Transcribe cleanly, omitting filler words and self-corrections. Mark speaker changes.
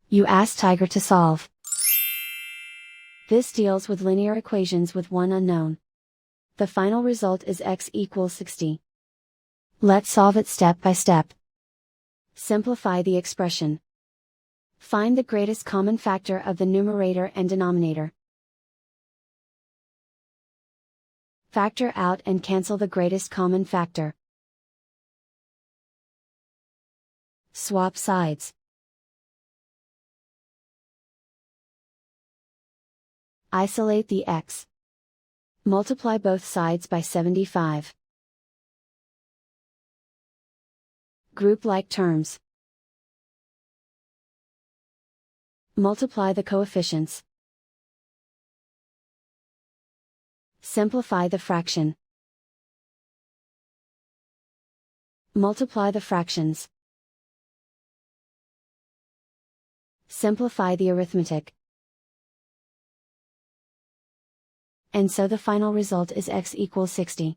Speaker 1: You ask Tiger to solve. This deals with linear equations with one unknown. The final result is x equals 60. Let's solve it step by step. Simplify the expression. Find the greatest common factor of the numerator and denominator. Factor out and cancel the greatest common factor. Swap sides. Isolate the x. Multiply both sides by 75. Group like terms. Multiply the coefficients. Simplify the fraction. Multiply the fractions. Simplify the arithmetic. And so the final result is x equals 60.